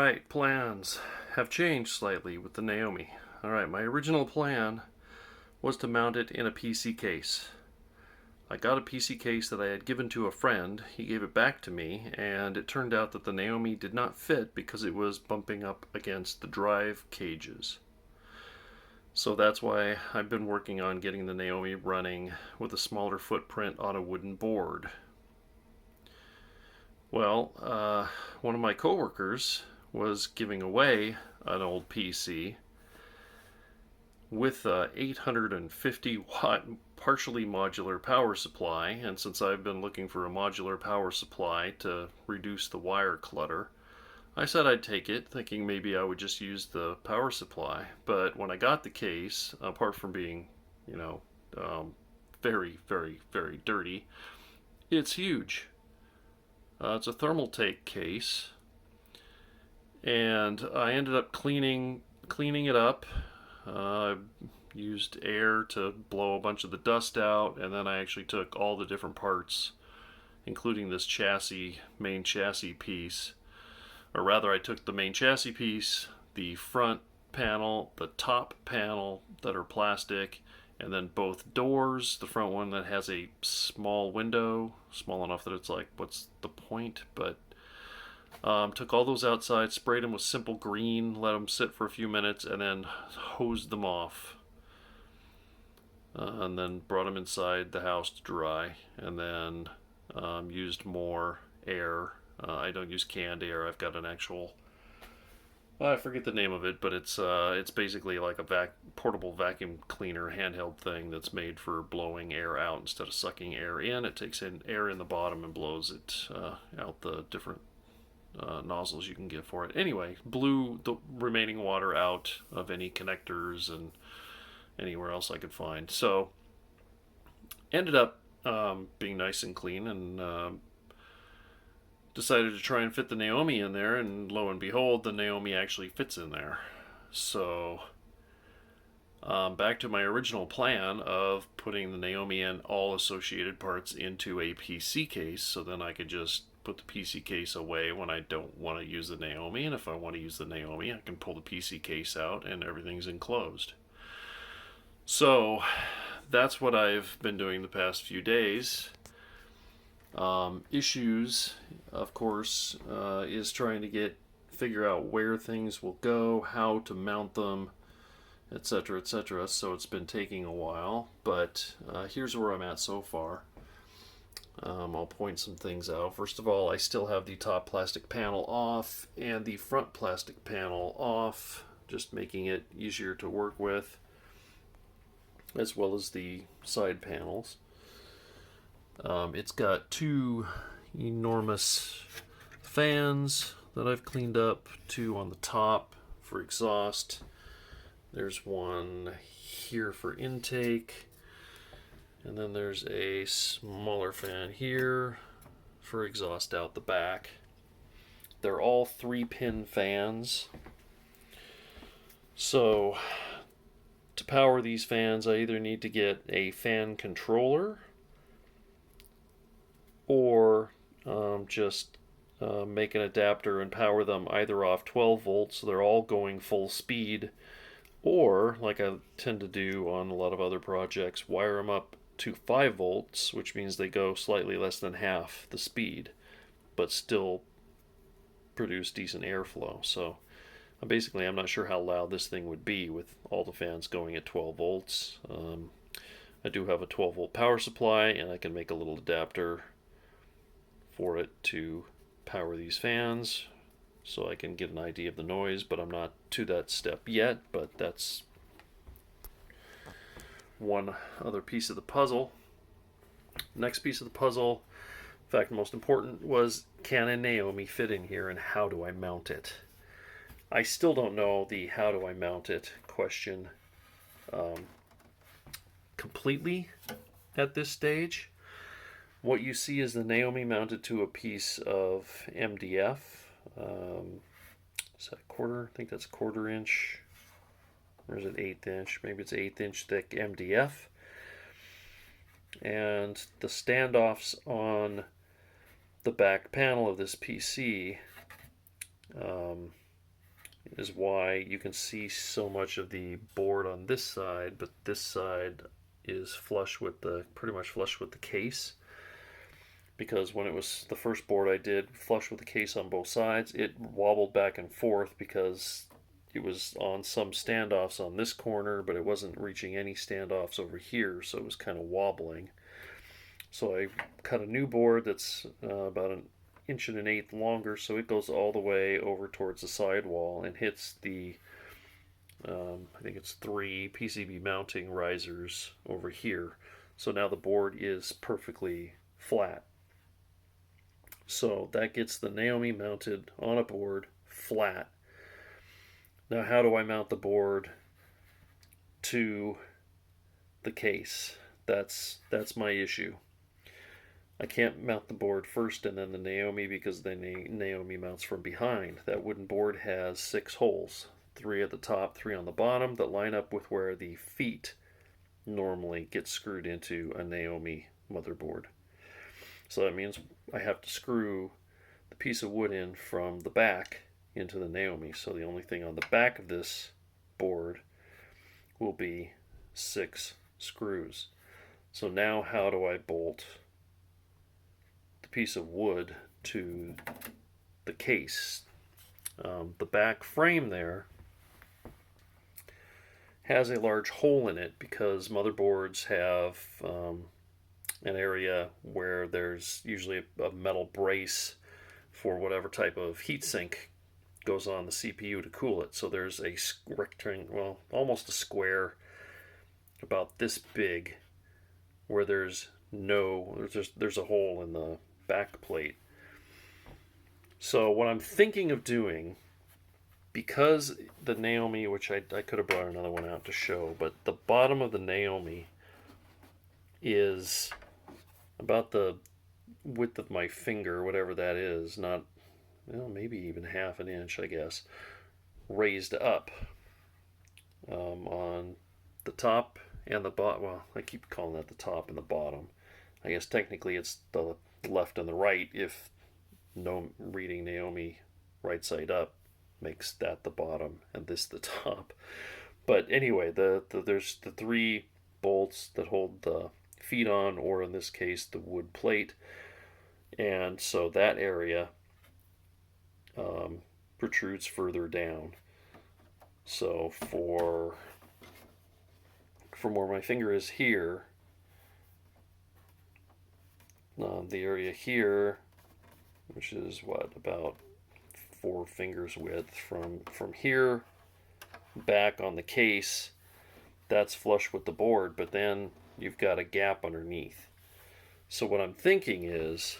Alright, plans have changed slightly with the Naomi. Alright, my original plan was to mount it in a PC case. I got a PC case that I had given to a friend. He gave it back to me, and it turned out that the Naomi did not fit because it was bumping up against the drive cages. So that's why I've been working on getting the Naomi running with a smaller footprint on a wooden board. Well, one of my coworkers was giving away an old PC with a 850 watt partially modular power supply, and since I've been looking for a modular power supply to reduce the wire clutter, I said I'd take it, thinking maybe I would just use the power supply. But when I got the case, apart from being, very, very, very dirty, it's huge. It's a thermal take case, and I ended up cleaning it up. I used air to blow a bunch of the dust out, and then I actually took all the different parts, including this main chassis piece. Or rather, I took the main chassis piece, the front panel, the top panel that are plastic, and then both doors. The front one that has a small window, small enough that it's like, what's the point? But took all those outside, sprayed them with simple green, let them sit for a few minutes, and then hosed them off. And then brought them inside the house to dry, and then used more air. I don't use canned air. I've got an actual, I forget the name of it, but it's basically like a portable vacuum cleaner handheld thing that's made for blowing air out instead of sucking air in. It takes in air in the bottom and blows it out the different nozzles you can get for it. Anyway, blew the remaining water out of any connectors and anywhere else I could find. So ended up being nice and clean, and decided to try and fit the Naomi in there, and lo and behold, the Naomi actually fits in there. So back to my original plan of putting the Naomi and all associated parts into a PC case, so then I could just put the PC case away when I don't want to use the Naomi, and if I want to use the Naomi, I can pull the PC case out and everything's enclosed. So that's what I've been doing the past few days. Issues, of course, is trying to figure out where things will go, how to mount them, etc., etc. So it's been taking a while, but here's where I'm at so far. I'll point some things out. First of all, I still have the top plastic panel off and the front plastic panel off, just making it easier to work with, as well as the side panels. It's got two enormous fans that I've cleaned up, two on the top for exhaust. There's one here for intake, and then there's a smaller fan here for exhaust out the back. They're all 3-pin fans. So to power these fans, I either need to get a fan controller or just make an adapter and power them either off 12 volts, so they're all going full speed, or, like I tend to do on a lot of other projects, wire them up to 5 volts, which means they go slightly less than half the speed, but still produce decent airflow. So basically, I'm not sure how loud this thing would be with all the fans going at 12 volts. I do have a 12 volt power supply, and I can make a little adapter for it to power these fans, so I can get an idea of the noise, but I'm not to that step yet. But that's one other piece of the puzzle. Next piece of the puzzle, in fact most important, was can a Naomi fit in here and how do I mount it? I still don't know the how do I mount it question completely at this stage. What you see is the Naomi mounted to a piece of MDF. Is that a quarter? I think that's a 1/4 inch. Or is it 1/8 inch? Maybe it's 1/8 inch thick MDF. And the standoffs on the back panel of this PC is why you can see so much of the board on this side, but this side is flush with pretty much flush with the case. Because when it was the first board I did flush with the case on both sides, it wobbled back and forth because it was on some standoffs on this corner, but it wasn't reaching any standoffs over here, so it was kind of wobbling. So I cut a new board that's about an inch and an eighth longer, so it goes all the way over towards the sidewall and hits the I think it's 3 PCB mounting risers over here. So now the board is perfectly flat. So that gets the Naomi mounted on a board flat. Now how do I mount the board to the case? That's my issue. I can't mount the board first and then the Naomi because the Naomi mounts from behind. That wooden board has 6 holes, 3 at the top, 3 on the bottom, that line up with where the feet normally get screwed into a Naomi motherboard. So that means I have to screw the piece of wood in from the back into the Naomi. So the only thing on the back of this board will be 6 screws. So now how do I bolt the piece of wood to the case? The back frame there has a large hole in it because motherboards have an area where there's usually a metal brace for whatever type of heatsink goes on the CPU to cool it. So there's a rectangle, well, almost a square about this big where there's a hole in the back plate. So what I'm thinking of doing, because the Naomi, which I could have brought another one out to show, but the bottom of the Naomi is about the width of my finger, whatever that is, not, well, maybe even half an inch, I guess, raised up on the top and the bottom. Well, I keep calling that the top and the bottom. I guess technically it's the left and the right if reading Naomi right side up makes that the bottom and this the top. But anyway, there's the 3 bolts that hold the feet on, or in this case the wood plate, and so that area protrudes further down. So from where my finger is here, the area here, which is what, about 4 fingers width, from here back on the case, that's flush with the board, but then you've got a gap underneath. So what I'm thinking is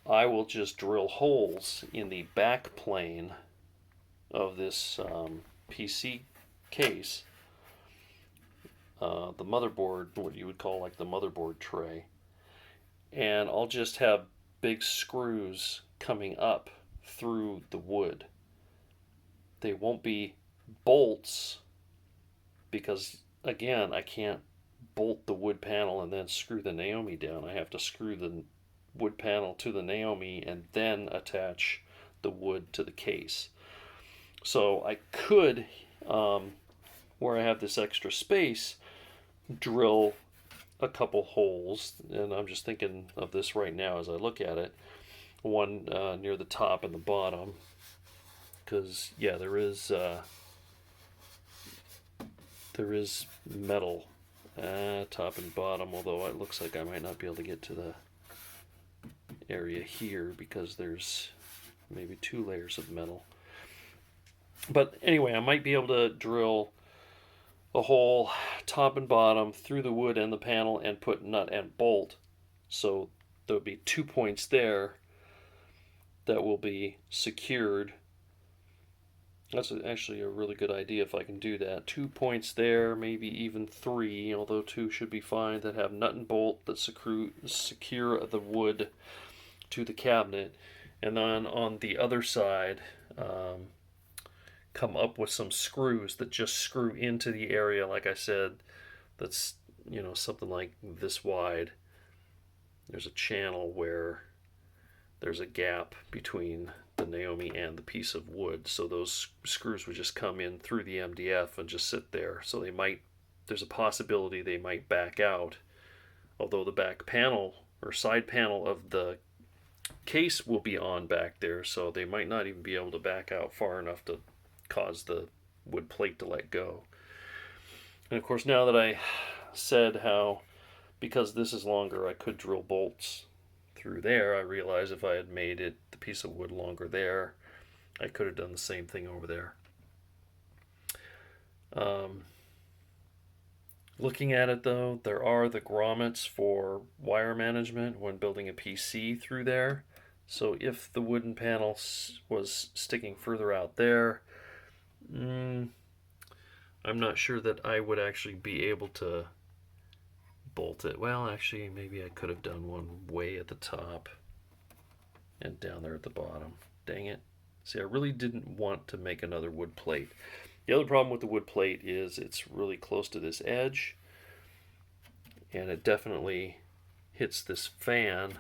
I will just drill holes in the back plane of this PC case, the motherboard, what you would call like the motherboard tray, and I'll just have big screws coming up through the wood. They won't be bolts because, again, I can't bolt the wood panel and then screw the Naomi down. I have to screw the wood panel to the Naomi and then attach the wood to the case. So I could, where I have this extra space, drill a couple holes, and I'm just thinking of this right now as I look at it, one near the top and the bottom, because yeah, there is metal top and bottom, although it looks like I might not be able to get to the area here because there's maybe 2 layers of metal. But anyway, I might be able to drill a hole top and bottom through the wood and the panel and put nut and bolt, so there'll be 2 points there that will be secured. That's actually a really good idea if I can do that. 2 points there, maybe even 3, although 2 should be fine, that have nut and bolt that secure the wood to the cabinet. And then on the other side, come up with some screws that just screw into the area, like I said, that's, something like this wide. There's a channel where there's a gap between the Naomi and the piece of wood, so those screws would just come in through the MDF and just sit there. So there's a possibility they might back out, although the back panel or side panel of the case will be on back there, so they might not even be able to back out far enough to cause the wood plate to let go. And of course, now that I said how, because this is longer, I could drill bolts through there, I realize if I had made it the piece of wood longer there, I could have done the same thing over there. Looking at it though, there are the grommets for wire management when building a PC through there. So if the wooden panel was sticking further out there, I'm not sure that I would actually be able to bolt it. Well, actually, maybe I could have done one way at the top and down there at the bottom. Dang it. See, I really didn't want to make another wood plate. The other problem with the wood plate is it's really close to this edge, and it definitely hits this fan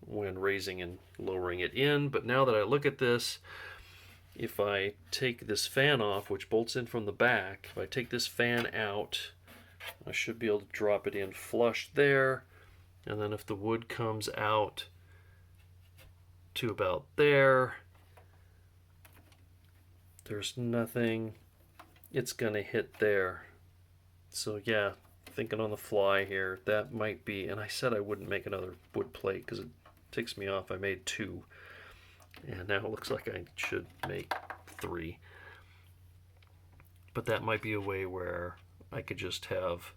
when raising and lowering it in. But now that I look at this, if I take this fan off, which bolts in from the back, if I take this fan out, I should be able to drop it in flush there. And then if the wood comes out to about there, there's nothing, it's gonna hit there. So yeah, thinking on the fly here, that might be, and I said I wouldn't make another wood plate because it ticks me off. I made 2, and now it looks like I should make 3. But that might be a way where I could just have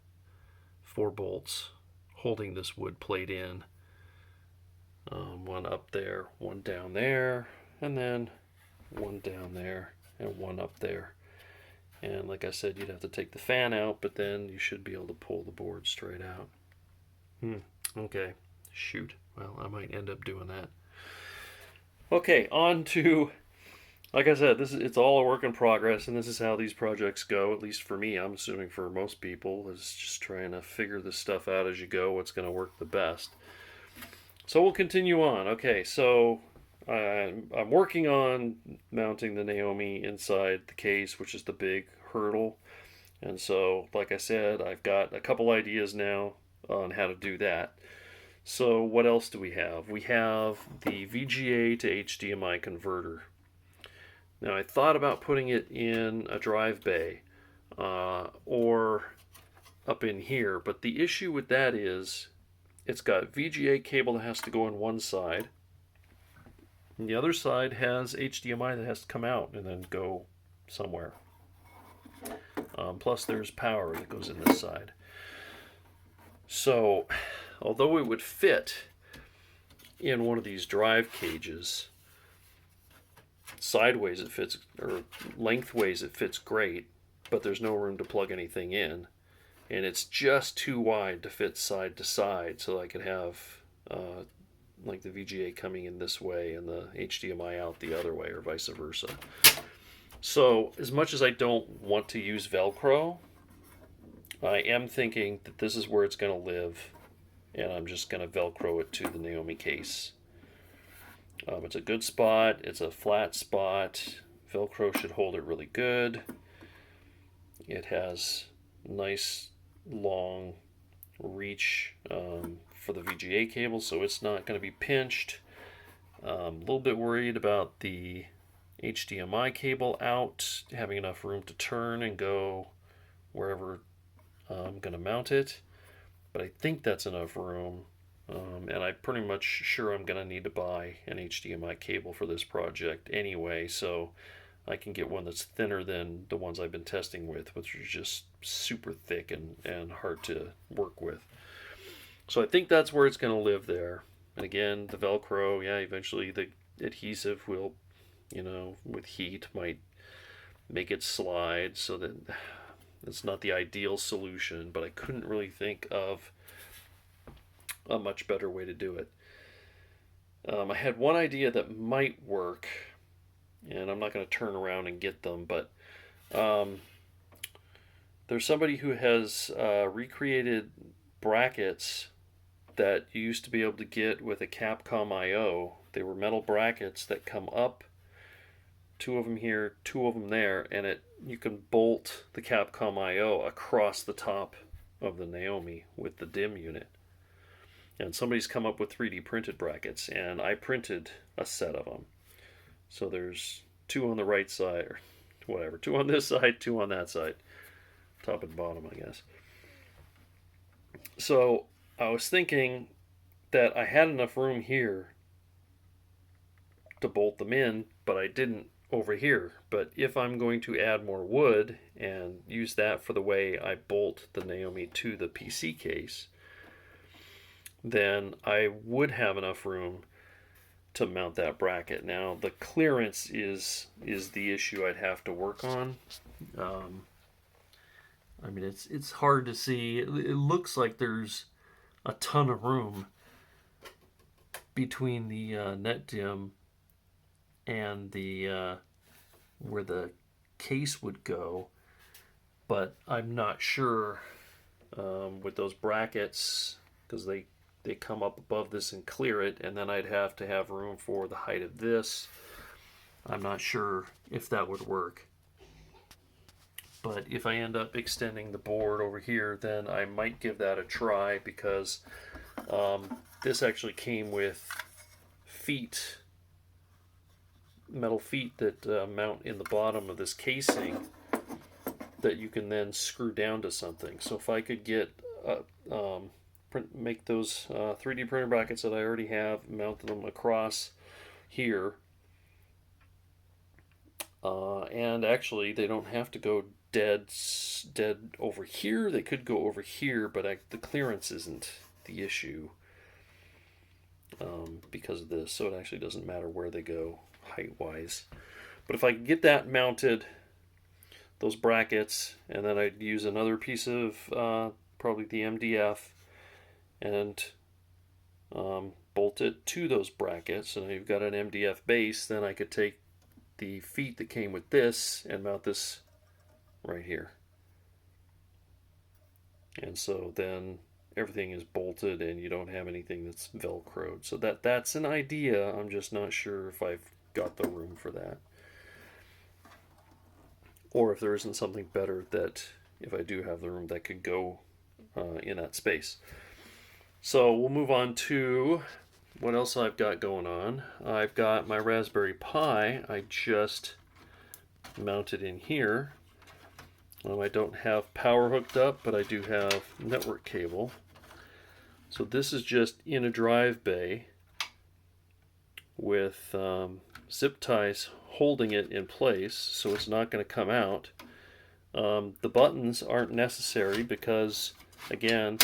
4 bolts holding this wood plate in. One up there, one down there, and then one down there, and one up there. And like I said, you'd have to take the fan out, but then you should be able to pull the board straight out. Okay, shoot. Well, I might end up doing that. Okay, on to, like I said, it's all a work in progress, and this is how these projects go, at least for me. I'm assuming for most people, is just trying to figure this stuff out as you go, what's going to work the best. So we'll continue on. Okay, so I'm working on mounting the Naomi inside the case, which is the big hurdle. And so, like I said, I've got a couple ideas now on how to do that. So what else do we have? We have the VGA to HDMI converter. Now I thought about putting it in a drive bay or up in here, but the issue with that is it's got VGA cable that has to go on one side, and the other side has HDMI that has to come out and then go somewhere. Plus there's power that goes in this side. So although it would fit in one of these drive cages, sideways it fits, or lengthways it fits great, but there's no room to plug anything in, and it's just too wide to fit side to side, so I could have like the VGA coming in this way and the HDMI out the other way, or vice versa. So as much as I don't want to use Velcro, I am thinking that this is where it's going to live, and I'm just going to Velcro it to the Naomi case. It's a good spot, it's a flat spot, Velcro should hold it really good. It has nice long reach for the VGA cable, so it's not going to be pinched. A little bit worried about the HDMI cable out, having enough room to turn and go wherever I'm going to mount it, but I think that's enough room. And I'm pretty much sure I'm going to need to buy an HDMI cable for this project anyway, so I can get one that's thinner than the ones I've been testing with, which are just super thick and hard to work with. So I think that's where it's going to live there. And again, the Velcro, yeah, eventually the adhesive will, with heat, might make it slide, so that it's not the ideal solution, but I couldn't really think of a much better way to do it. I had one idea that might work, and I'm not going to turn around and get them, but there's somebody who has recreated brackets that you used to be able to get with a Capcom I/O They were metal brackets that come up, 2 of them here, 2 of them there, and you can bolt the Capcom I/O across the top of the Naomi with the DIMM unit. And somebody's come up with 3D printed brackets, and I printed a set of them. So there's 2 on the right side, or whatever, 2 on this side, 2 on that side, top and bottom, I guess. So I was thinking that I had enough room here to bolt them in, but I didn't over here. But if I'm going to add more wood and use that for the way I bolt the Naomi to the PC case, then I would have enough room to mount that bracket. Now the clearance is the issue I'd have to work on. I mean, it's hard to see. It looks like there's a ton of room between the NetDim and the where the case would go, but I'm not sure with those brackets, because they come up above this and clear it, and then I'd have to have room for the height of this. I'm not sure if that would work. But if I end up extending the board over here, then I might give that a try, because this actually came with feet, metal feet that mount in the bottom of this casing that you can then screw down to something. So if I could get make those 3D printer brackets that I already have, mount them across here, and actually they don't have to go dead over here. They could go over here, but the clearance isn't the issue because of this, so it actually doesn't matter where they go height wise. But if I could get that mounted, those brackets, and then I'd use another piece of probably the MDF and bolt it to those brackets, and you've got an MDF base, then I could take the feet that came with this and mount this right here. And so then everything is bolted and you don't have anything that's velcroed. So that's an idea. I'm just not sure if I've got the room for that, or if there isn't something better that, if I do have the room, that could go in that space. So we'll move on to what else I've got going on. I've got my Raspberry Pi. I just mounted in here. I don't have power hooked up, but I do have network cable. So this is just in a drive bay with zip ties holding it in place, so it's not going to come out. The buttons aren't necessary because, again,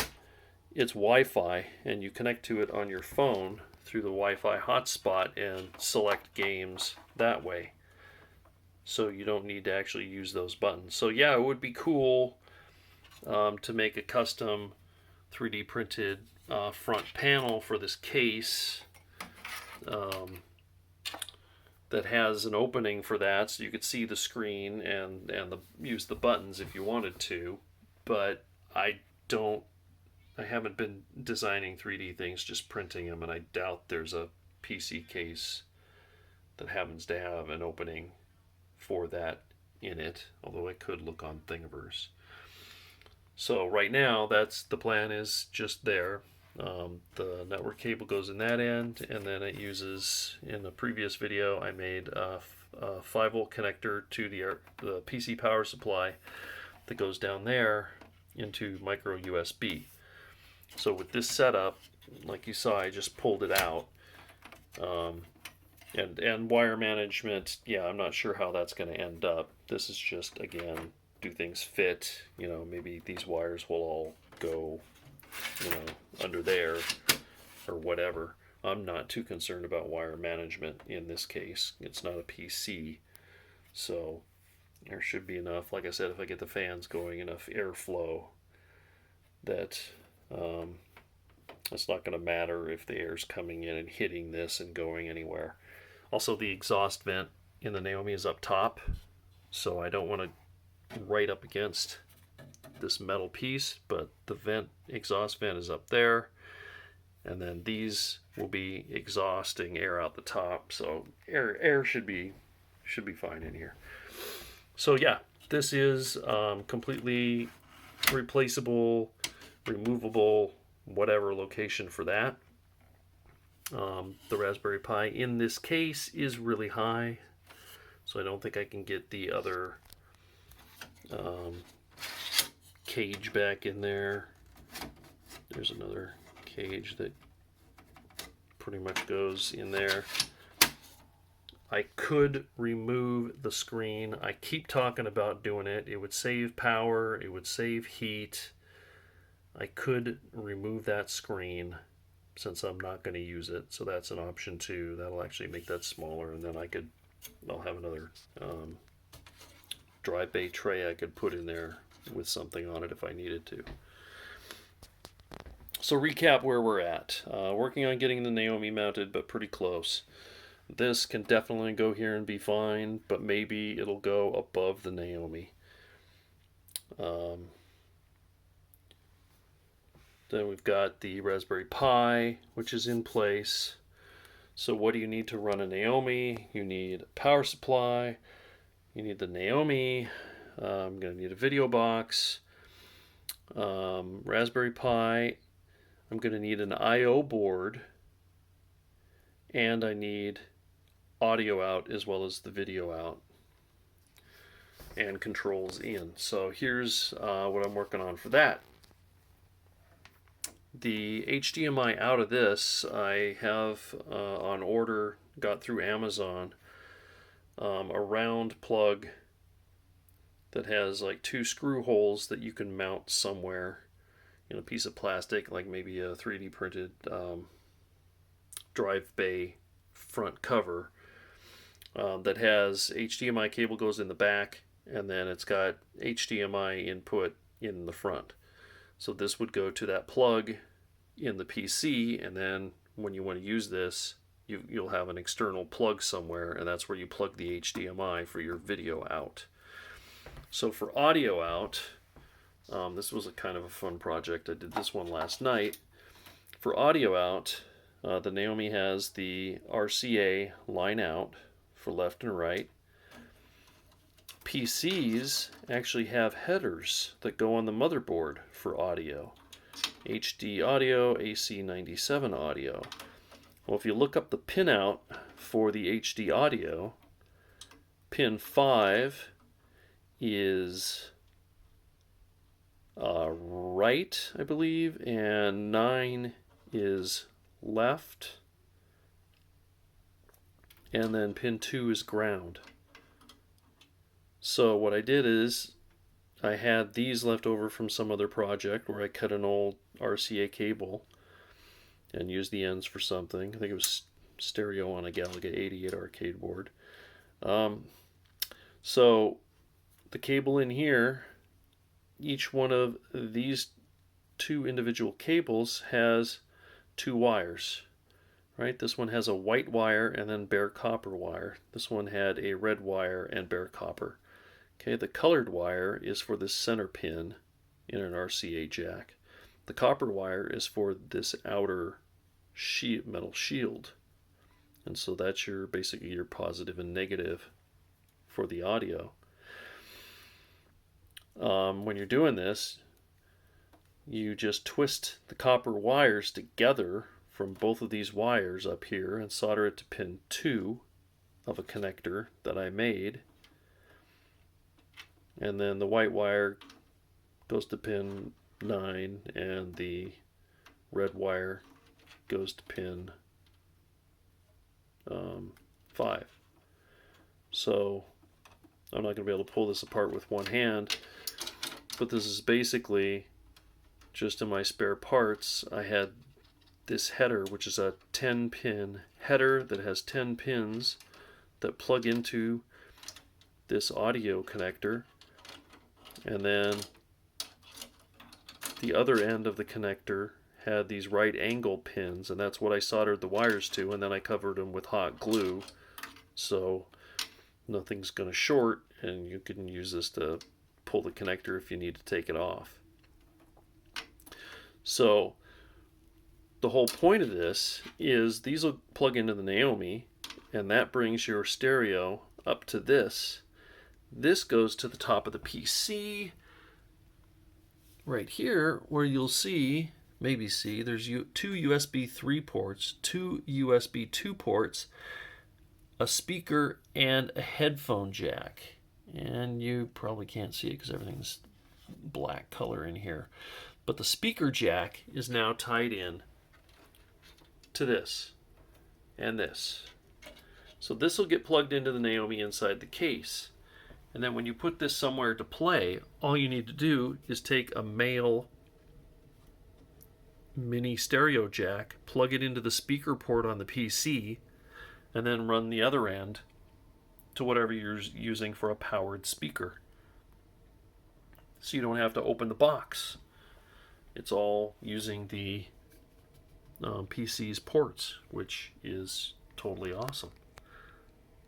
it's Wi-Fi, and you connect to it on your phone through the Wi-Fi hotspot and select games that way. So you don't need to actually use those buttons. So yeah, it would be cool to make a custom 3D printed front panel for this case that has an opening for that, so you could see the screen and use the buttons if you wanted to. But I haven't been designing 3D things, just printing them, and I doubt there's a PC case that happens to have an opening for that in it, although I could look on Thingiverse. So right now, that's the plan, is just there. The network cable goes in that end, and then it uses, in the previous video, I made a 5-volt connector to the PC power supply that goes down there into micro USB. So with this setup, like you saw, I just pulled it out. And wire management, yeah, I'm not sure how that's going to end up. This is just, again, do things fit? You know, maybe these wires will all go, you know, under there or whatever. I'm not too concerned about wire management in this case. It's not a PC, so there should be enough. Like I said, if I get the fans going, enough airflow that it's not going to matter if the air's coming in and hitting this and going anywhere. Also, the exhaust vent in the Naomi is up top, so I don't want to right up against this metal piece, but the exhaust vent is up there, and then these will be exhausting air out the top. So air should be fine in here. So yeah, this is completely replaceable, removable, whatever location for that. The Raspberry Pi in this case is really high, so I don't think I can get the other cage back in there. There's another cage that pretty much goes in there. I could remove the screen. I keep talking about doing it. It would save power, it would save heat. I could remove that screen since I'm not going to use it, so that's an option too. That'll actually make that smaller, and then I'll have another dry bay tray I could put in there with something on it if I needed to. So recap where we're at. Working on getting the Naomi mounted, but pretty close. This can definitely go here and be fine, but maybe it'll go above the Naomi. Then we've got the Raspberry Pi, which is in place. So what do you need to run a Naomi? You need a power supply. You need the Naomi. I'm going to need a video box. Raspberry Pi. I'm going to need an I/O board. And I need audio out as well as the video out. And controls in. So here's what I'm working on for that. The HDMI out of this I have on order, got through Amazon, a round plug that has like 2 screw holes that you can mount somewhere in a piece of plastic, like maybe a 3D printed drive bay front cover that has HDMI cable goes in the back, and then it's got HDMI input in the front. So this would go to that plug in the PC, and then when you want to use this, you'll have an external plug somewhere, and that's where you plug the HDMI for your video out. So for audio out, this was a kind of a fun project. I did this one last night. For audio out, the Naomi has the RCA line out for left and right. PCs actually have headers that go on the motherboard for audio. HD audio, AC97 audio. Well, if you look up the pinout for the HD audio, pin 5 is right, I believe, and 9 is left, and then pin 2 is ground. So what I did is I had these left over from some other project where I cut an old RCA cable and used the ends for something. I think it was stereo on a Galaga 88 arcade board. So the cable in here, each one of these 2 individual cables has 2 wires. Right? This one has a white wire and then bare copper wire. This one had a red wire and bare copper. Okay, the colored wire is for this center pin in an RCA jack. The copper wire is for this outer metal shield. And so that's basically your positive and negative for the audio. When you're doing this, you just twist the copper wires together from both of these wires up here and solder it to pin 2 of a connector that I made. And then the white wire goes to pin 9 and the red wire goes to pin 5. So I'm not going to be able to pull this apart with one hand, but this is basically just in my spare parts. I had this header, which is a 10-pin header that has 10 pins that plug into this audio connector, and then the other end of the connector had these right angle pins, and that's what I soldered the wires to, and then I covered them with hot glue so nothing's going to short, and you can use this to pull the connector if you need to take it off. So the whole point of this is these will plug into the Naomi, and that brings your stereo up to this. This goes to the top of the PC. Right here, where you'll see, maybe see, there's two USB 3 ports, two USB 2 ports, a speaker, and a headphone jack. And you probably can't see it because everything's black color in here. But the speaker jack is now tied in to this and this. So this will get plugged into the Naomi inside the case. And then when you put this somewhere to play, all you need to do is take a male mini stereo jack, plug it into the speaker port on the PC, and then run the other end to whatever you're using for a powered speaker. So you don't have to open the box. It's all using the PC's ports, which is totally awesome.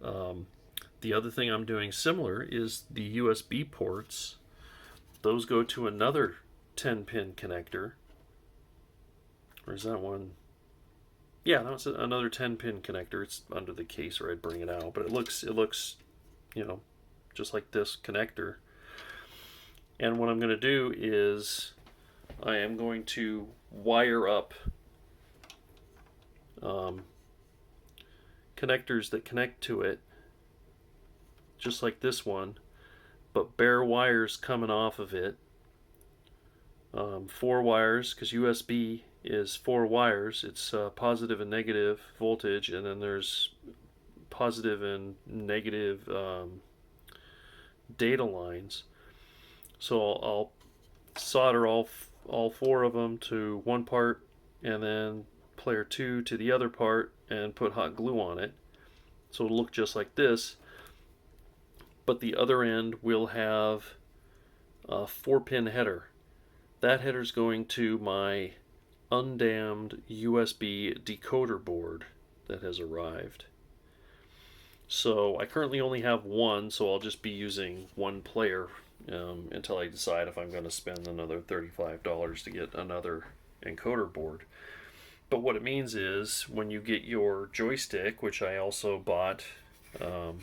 The other thing I'm doing similar is the USB ports. Those go to another 10-pin connector. Or is that one? Yeah, that's another 10-pin connector. It's under the case, or I'd bring it out. But it looks, you know, just like this connector. And what I'm going to do is I am going to wire up connectors that connect to it, just like this one, but bare wires coming off of it. 4 wires, because USB is 4 wires. It's positive and negative voltage, and then there's positive and negative data lines. So I'll solder all 4 of them to one part, and then player 2 to the other part, and put hot glue on it. So it'll look just like this. But the other end will have a 4-pin header. That header's going to my undammed USB decoder board that has arrived. So I currently only have one, so I'll just be using one player until I decide if I'm going to spend another $35 to get another encoder board. But what it means is when you get your joystick, which I also bought, yeah,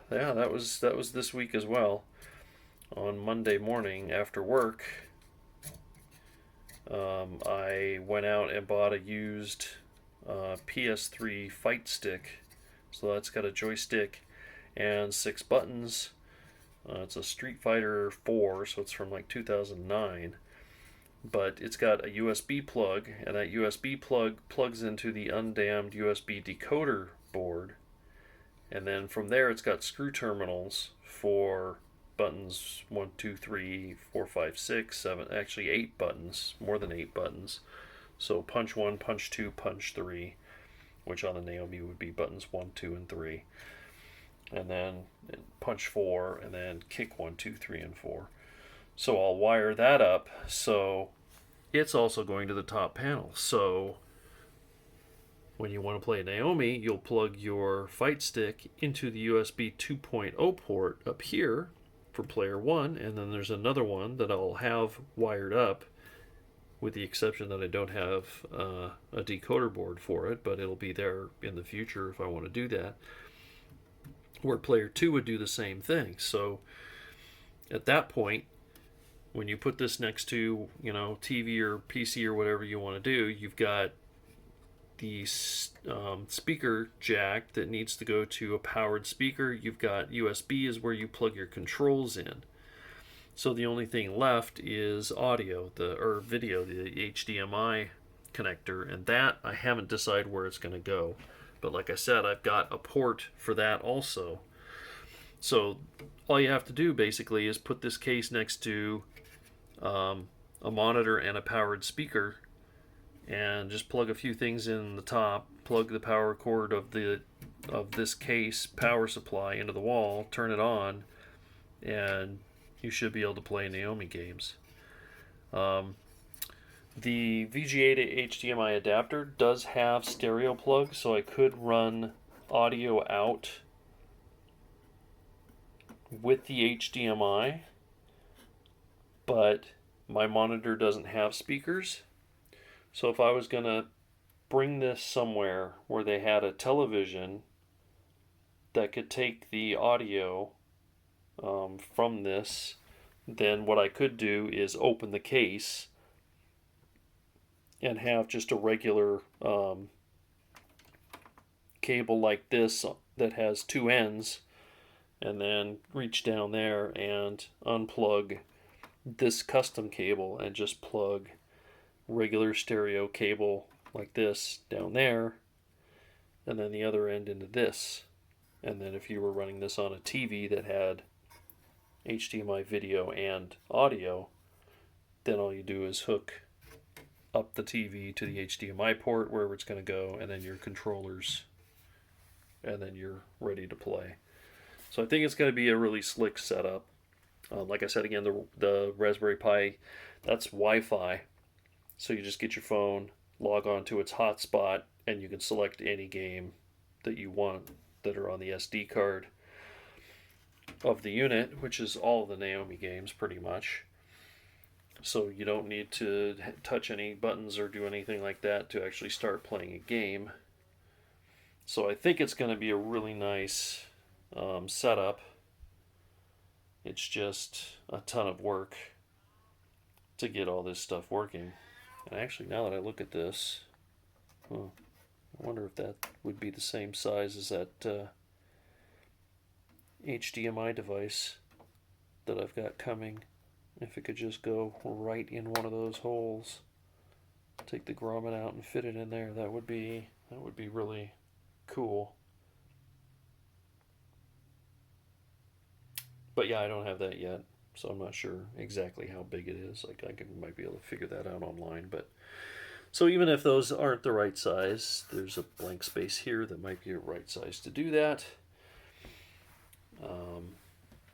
that was this week as well. On Monday morning after work, I went out and bought a used PS3 fight stick. So that's got a joystick and 6 buttons. It's a Street Fighter 4, so it's from like 2009. But it's got a USB plug, and that USB plug plugs into the undammed USB decoder board. And then from there, it's got screw terminals for buttons 1, 2, 3, 4, 5, 6, 7, actually 8 buttons, more than 8 buttons. So punch 1, punch 2, punch 3, which on the Naomi would be buttons 1, 2, and 3. And then punch 4, and then kick 1, 2, 3, and 4. So I'll wire that up, so it's also going to the top panel. So when you want to play Naomi, you'll plug your fight stick into the USB 2.0 port up here for player 1, and then there's another one that I'll have wired up, with the exception that I don't have a decoder board for it, but it'll be there in the future if I want to do that, where player 2 would do the same thing. So at that point, when you put this next to, you know, TV or PC or whatever you want to do, you've got the speaker jack that needs to go to a powered speaker. You've got USB is where you plug your controls in. So the only thing left is audio, or video, the HDMI connector, and that I haven't decided where it's going to go. But like I said, I've got a port for that also. So all you have to do basically is put this case next to a monitor and a powered speaker, and just plug a few things in the top, plug the power cord of this case power supply into the wall, turn it on, and you should be able to play Naomi games. The VGA to HDMI adapter does have stereo plug, so I could run audio out with the HDMI, but my monitor doesn't have speakers. So if I was going to bring this somewhere where they had a television that could take the audio from this, then what I could do is open the case and have just a regular cable like this that has two ends, and then reach down there and unplug this custom cable and just plug regular stereo cable like this down there, and then the other end into this. And then if you were running this on a TV that had HDMI video and audio, then all you do is hook up the TV to the HDMI port wherever it's going to go, and then your controllers, and then you're ready to play. So I think it's going to be a really slick setup. Like I said again, the Raspberry Pi, that's Wi-Fi. So you just get your phone, log on to its hotspot, and you can select any game that you want that are on the SD card of the unit, which is all of the Naomi games pretty much. So you don't need to touch any buttons or do anything like that to actually start playing a game. So I think it's going to be a really nice setup. It's just a ton of work to get all this stuff working. And actually, now that I look at this, I wonder if that would be the same size as that HDMI device that I've got coming. If it could just go right in one of those holes, take the grommet out and fit it in there, that would be really cool. But yeah, I don't have that yet, so I'm not sure exactly how big it is. Like might be able to figure that out online. But so even if those aren't the right size, there's a blank space here that might be a right size to do that.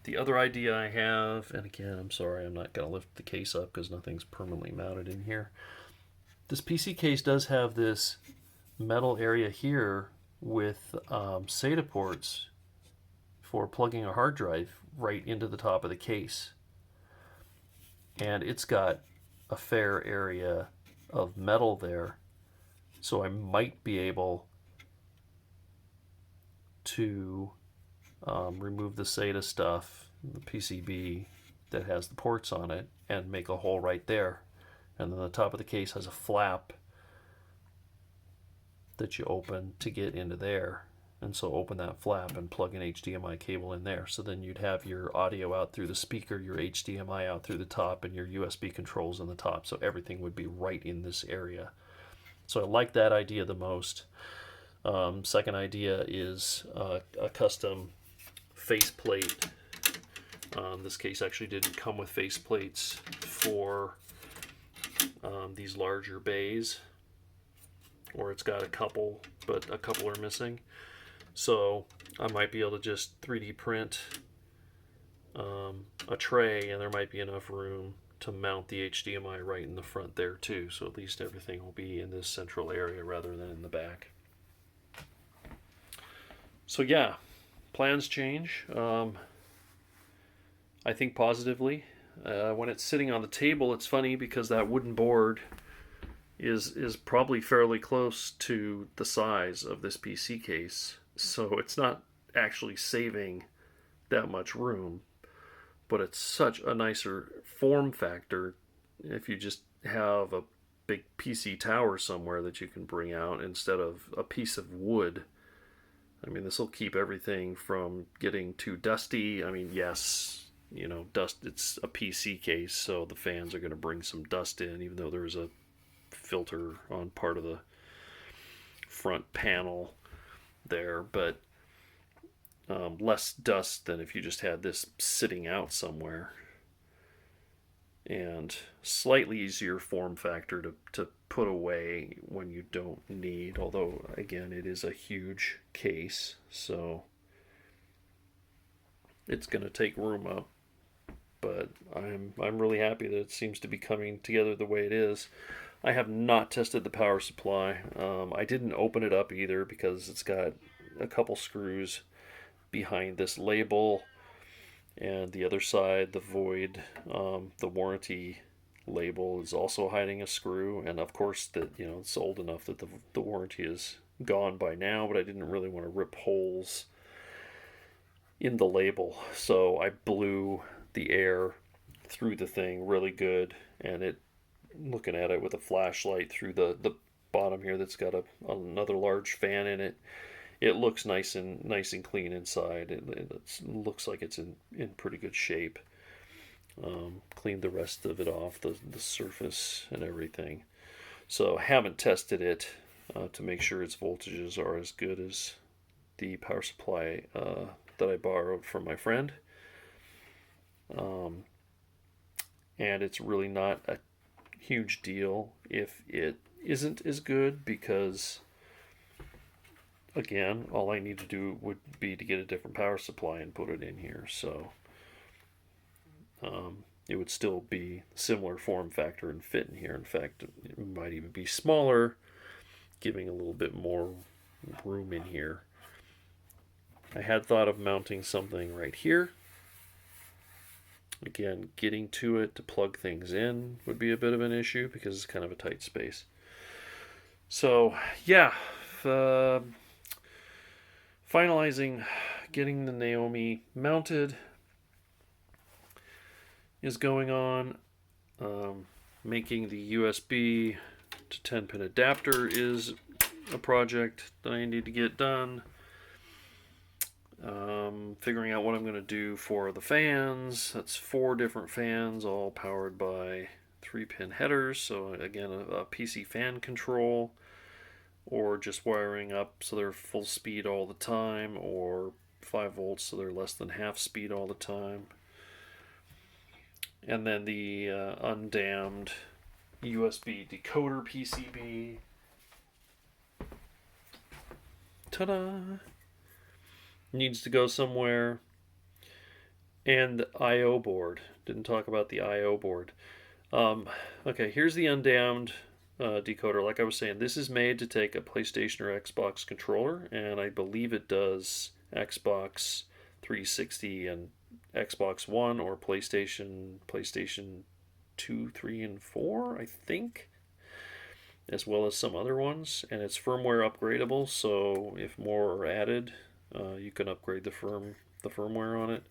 The other idea I have, and again, I'm sorry, I'm not going to lift the case up because nothing's permanently mounted in here. This PC case does have this metal area here with SATA ports for plugging a hard drive right into the top of the case. And it's got a fair area of metal there. So I might be able to remove the SATA stuff, the PCB that has the ports on it, and make a hole right there. And then the top of the case has a flap that you open to get into there. And so open that flap and plug an HDMI cable in there. So then you'd have your audio out through the speaker, your HDMI out through the top, and your USB controls on the top. So everything would be right in this area. So I like that idea the most. Second idea is a custom faceplate. This case actually didn't come with faceplates for these larger bays, or it's got a couple, but a couple are missing. So I might be able to just 3D print a tray, and there might be enough room to mount the HDMI right in the front there too. So at least everything will be in this central area rather than in the back. So yeah, plans change. I think positively. When it's sitting on the table, it's funny because that wooden board is probably fairly close to the size of this PC case. So it's not actually saving that much room, but it's such a nicer form factor if you just have a big PC tower somewhere that you can bring out instead of a piece of wood. I mean, this will keep everything from getting too dusty. I mean, yes, you know, dust, it's a PC case, so the fans are going to bring some dust in, even though there's a filter on part of the front panel there, but less dust than if you just had this sitting out somewhere. And slightly easier form factor to put away when you don't need, although again it is a huge case, so it's going to take room up. But I'm really happy that it seems to be coming together the way it is. I have not tested the power supply. I didn't open it up either because it's got a couple screws behind this label, and the other side, the void, the warranty label is also hiding a screw, and of course that, you know, it's old enough that the warranty is gone by now, but I didn't really want to rip holes in the label, so I blew the air through the thing really good, and it, looking at it with a flashlight through the bottom here that's got another large fan in it, it looks nice and clean inside. It looks like it's in pretty good shape. Cleaned the rest of it off, the surface and everything. So haven't tested it to make sure its voltages are as good as the power supply that I borrowed from my friend. And it's really not a huge deal if it isn't as good, because again, all I need to do would be to get a different power supply and put it in here. So it would still be similar form factor and fit in here. In fact, it might even be smaller, giving a little bit more room in here. I had thought of mounting something right here. Again, getting to it to plug things in would be a bit of an issue because it's kind of a tight space. So yeah, finalizing getting the Naomi mounted is going on. Making the USB to 10-pin adapter is a project that I need to get done. Figuring out what I'm going to do for the fans. That's 4 different fans, all powered by 3-pin headers. So again, a PC fan control, or just wiring up so they're full speed all the time, or 5 volts so they're less than half speed all the time. And then the undammed USB decoder PCB. Ta-da! Needs to go somewhere. And the I/O board. Didn't talk about the I/O board. Okay, here's the undammed decoder. Like I was saying, this is made to take a PlayStation or Xbox controller, and I believe it does Xbox 360 and Xbox One, or PlayStation 2, 3, and 4, I think, as well as some other ones. And it's firmware upgradable, so if more are added, you can upgrade the firmware on it.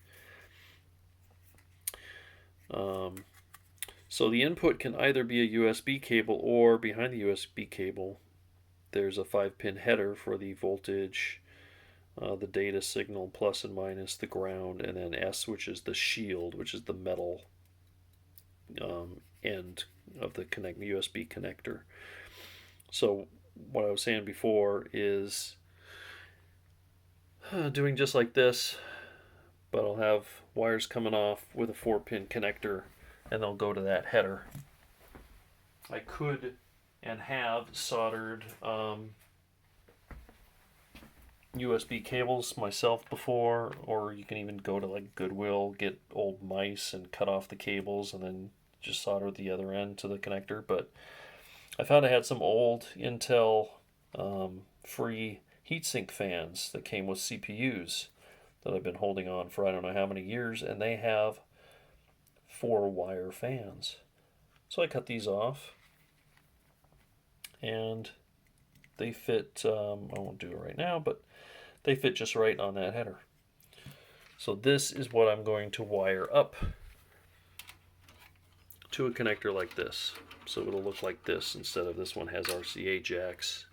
So the input can either be a USB cable, or behind the USB cable there's a 5-pin header for the voltage, the data signal, plus and minus, the ground, and then S, which is the shield, which is the metal end of the USB connector. So what I was saying before is doing just like this, but I'll have wires coming off with a 4-pin connector, and they'll go to that header. I could and have soldered USB cables myself before, or you can even go to like Goodwill, get old mice and cut off the cables and then just solder the other end to the connector. But I found I had some old Intel free heatsink fans that came with CPUs that I've been holding on for I don't know how many years, and they have 4-wire fans. So I cut these off, and they fit, I won't do it right now, but they fit just right on that header. So this is what I'm going to wire up to a connector like this. So it'll look like this. Instead of this one has RCA jacks,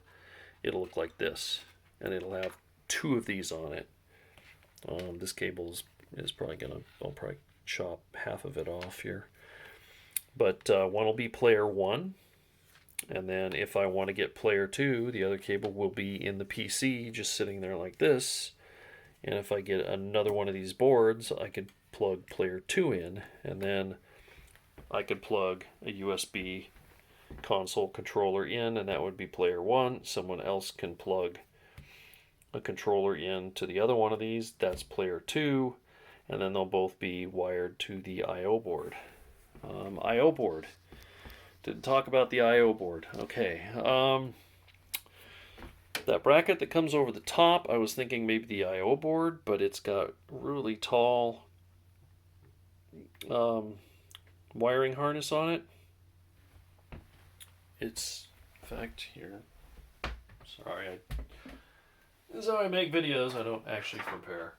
it'll look like this, and it'll have 2 of these on it. This cable is probably gonna, I'll probably chop half of it off here, but one will be player 1, and then if I want to get player 2, the other cable will be in the PC, just sitting there like this. And if I get another one of these boards, I could plug player 2 in, and then I could plug a USB console controller in, and that would be player 1. Someone else can plug a controller in to the other one of these, that's player 2, and then they'll both be wired to the I/O board. I/O board. Didn't talk about the I/O board. Okay. That bracket that comes over the top, I was thinking maybe the I/O board, but it's got really tall wiring harness on it. It's, in fact, here. Sorry, this is how I make videos. I don't actually prepare.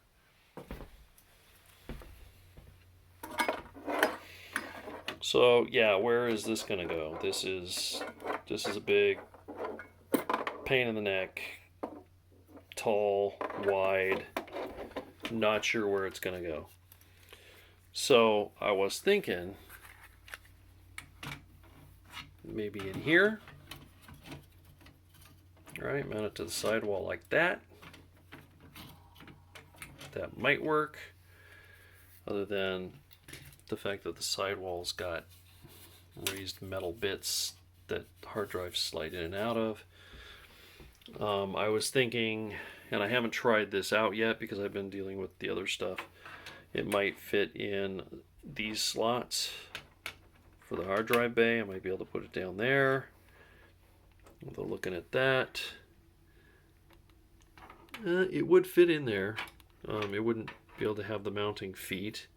So yeah, where is this gonna go? This is a big pain in the neck, tall, wide, not sure where it's gonna go. So I was thinking maybe in here. All right, mount it to the sidewall like that. That might work, other than the fact that the sidewall's got raised metal bits that hard drives slide in and out of. I was thinking, and I haven't tried this out yet because I've been dealing with the other stuff, it might fit in these slots for the hard drive bay. I might be able to put it down there. Although looking at that, it would fit in there. It wouldn't be able to have the mounting feet.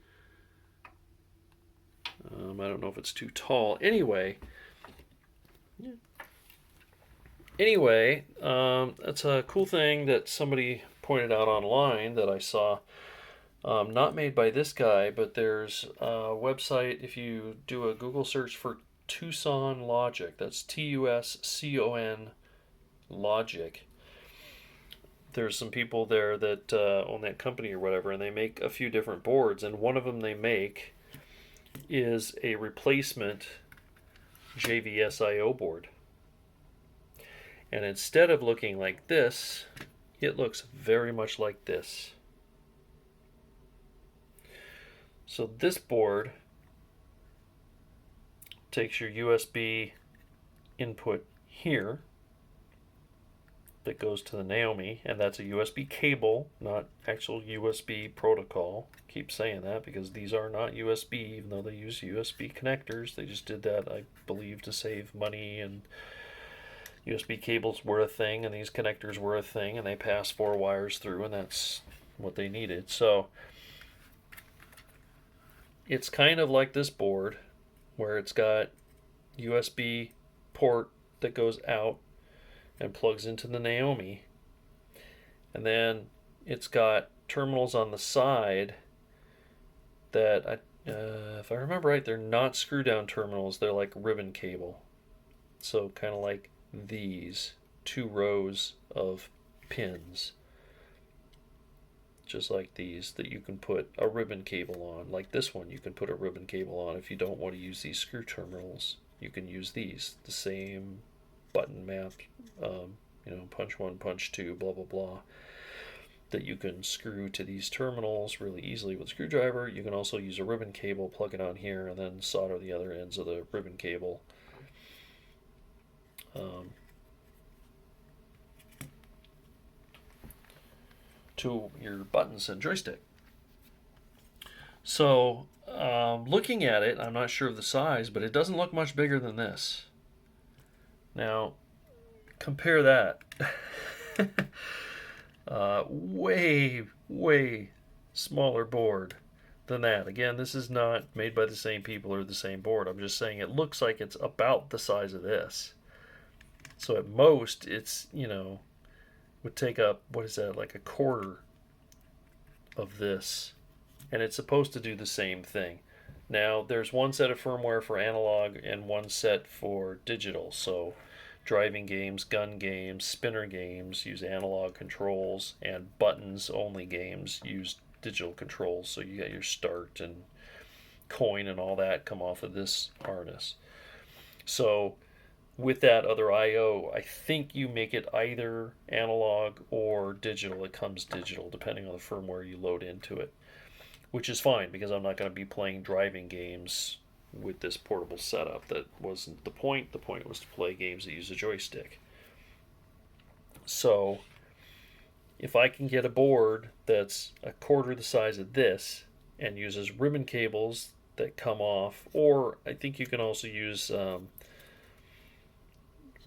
I don't know if it's too tall. Anyway, that's a cool thing that somebody pointed out online that I saw. Not made by this guy, but there's a website. If you do a Google search for Tucson Logic, that's T-U-S-C-O-N Logic. There's some people there that own that company or whatever, and they make a few different boards, and one of them they make is a replacement JVSIO board. And instead of looking like this, it looks very much like this. So this board takes your USB input here that goes to the Naomi, and that's a USB cable, not actual USB protocol. Keep saying that because these are not USB, even though they use USB connectors. They just did that, I believe, to save money, and USB cables were a thing, and these connectors were a thing, and they passed 4 wires through, and that's what they needed. So it's kind of like this board, where it's got USB port that goes out and plugs into the Naomi, and then it's got terminals on the side that, if I remember right, they're not screw down terminals, they're like ribbon cable. So kind of like these 2 rows of pins, just like these, that you can put a ribbon cable on. Like this one, you can put a ribbon cable on if you don't want to use these screw terminals. You can use these, the same button map, punch 1, punch 2, blah blah blah, that you can screw to these terminals really easily with a screwdriver. You can also use a ribbon cable, plug it on here, and then solder the other ends of the ribbon cable to your buttons and joystick. So looking at it, I'm not sure of the size, but it doesn't look much bigger than this. Now compare that. Way smaller board than that. Again, this is not made by the same people or the same board. I'm just saying it looks like it's about the size of this. So at most, it's, would take up, what is that, like a quarter of this. And it's supposed to do the same thing. Now, there's one set of firmware for analog and one set for digital. So driving games, gun games, spinner games use analog controls, and buttons only games use digital controls. So you got your start and coin and all that come off of this harness. So with that other I/O, I think you make it either analog or digital. It comes digital depending on the firmware you load into it, which is fine because I'm not going to be playing driving games with this portable setup. That wasn't the point. The point was to play games that use a joystick. So if I can get a board that's a quarter the size of this and uses ribbon cables that come off, or I think you can also use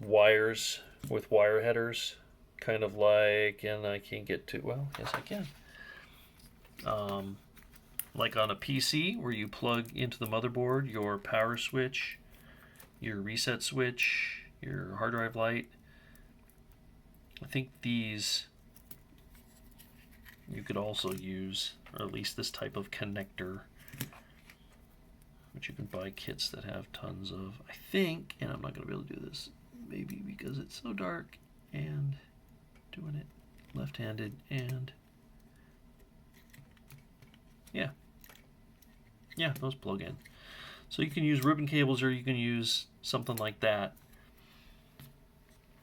wires with wire headers, kind of like, and I can't get to, well, yes I can. Like on a PC where you plug into the motherboard your power switch, your reset switch, your hard drive light. I think these you could also use, or at least this type of connector, which you can buy kits that have tons of. I think, and I'm not going to be able to do this, maybe because it's so dark, and doing it left-handed, and yeah, those plug in. So you can use ribbon cables, or you can use something like that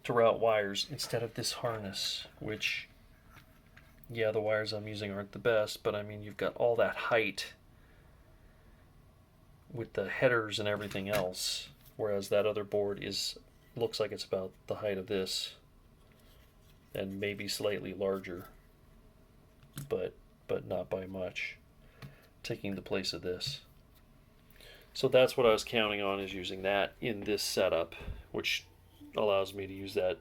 to route wires instead of this harness, which, yeah, the wires I'm using aren't the best, but I mean, you've got all that height with the headers and everything else, whereas that other board looks like it's about the height of this, and maybe slightly larger, but not by much, taking the place of this. So that's what I was counting on, is using that in this setup, which allows me to use that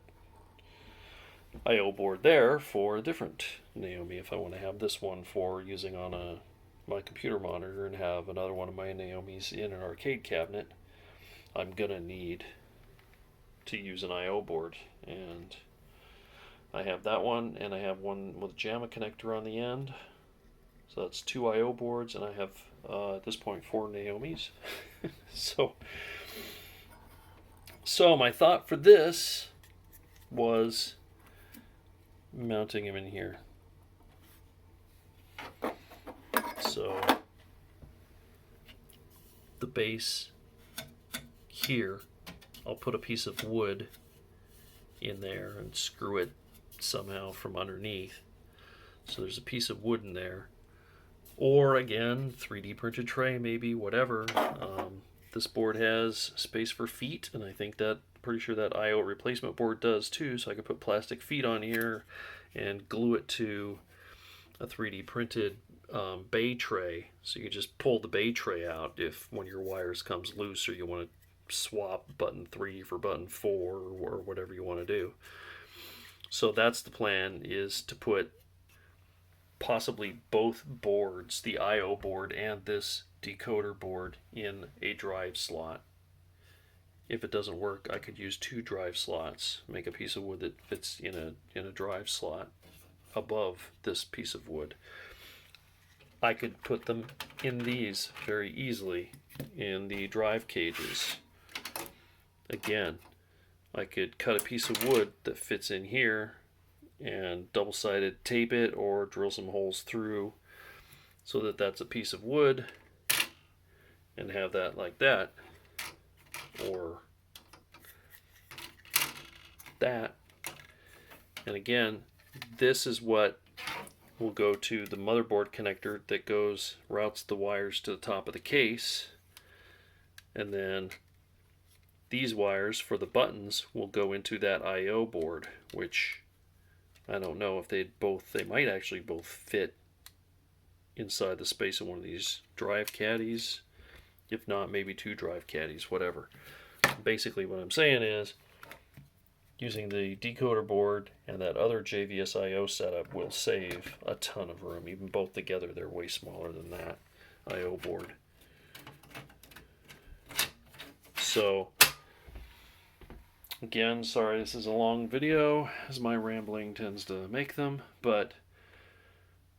I/O board there for a different Naomi if I want to have this one for using on my computer monitor and have another one of my Naomis in an arcade cabinet. I'm gonna need to use an I/O board, and I have that one, and I have one with a JAMA connector on the end. So that's 2 I/O boards, and I have at this point 4 Naomis. so my thought for this was mounting him in here. So the base here, I'll put a piece of wood in there and screw it somehow from underneath. So there's a piece of wood in there. Or again, 3D printed tray, maybe, whatever. This board has space for feet, and I think pretty sure that I/O replacement board does too, so I could put plastic feet on here and glue it to a 3D printed bay tray. So you just pull the bay tray out if one of your wires comes loose, or you want to swap button 3 for button 4, or whatever you want to do. So that's the plan, is to put possibly both boards, the I/O board and this decoder board, in a drive slot. If it doesn't work, I could use 2 drive slots, make a piece of wood that fits in a drive slot above this piece of wood. I could put them in these very easily in the drive cages. Again, I could cut a piece of wood that fits in here and double-sided tape it, or drill some holes through so that that's a piece of wood, and have that like that, or that. And again, this is what will go to the motherboard connector that routes the wires to the top of the case, and then these wires for the buttons will go into that I/O board, which I don't know if they might actually both fit inside the space of one of these drive caddies. If not, maybe 2 drive caddies, whatever. Basically what I'm saying is, using the decoder board and that other JVS I/O setup will save a ton of room. Even both together, they're way smaller than that I/O board. So again, sorry this is a long video, as my rambling tends to make them, but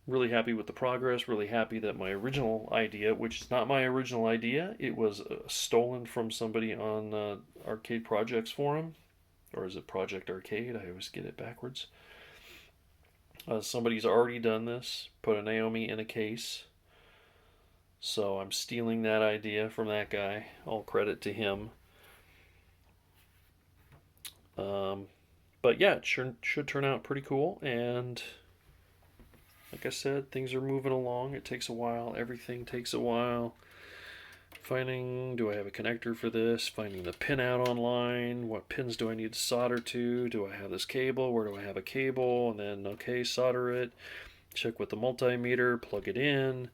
really happy with the progress, really happy that my original idea, which is not my original idea, it was stolen from somebody on Arcade Projects Forum, or is it Project Arcade? I always get it backwards. Somebody's already done this, put a Naomi in a case, so I'm stealing that idea from that guy. All credit to him. But yeah, it should turn out pretty cool, and like I said, things are moving along. It takes a while. Everything takes a while. Finding, do I have a connector for this? Finding the pin out online. What pins do I need to solder to? Do I have this cable? Where do I have a cable? And then, okay, solder it. Check with the multimeter, plug it in.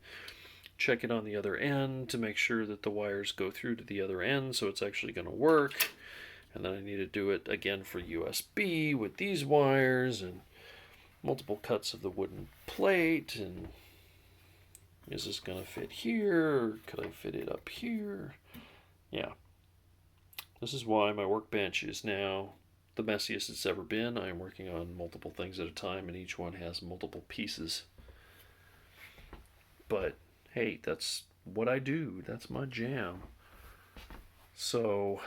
Check it on the other end to make sure that the wires go through to the other end so it's actually going to work. And then I need to do it again for USB with these wires, and multiple cuts of the wooden plate, and is this going to fit here, or could I fit it up here? Yeah. This is why my workbench is now the messiest it's ever been. I am working on multiple things at a time, and each one has multiple pieces. But hey, that's what I do. That's my jam. So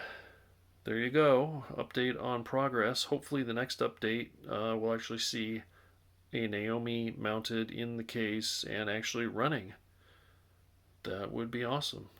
there you go. Update on progress. Hopefully, the next update will actually see a Naomi mounted in the case and actually running. That would be awesome.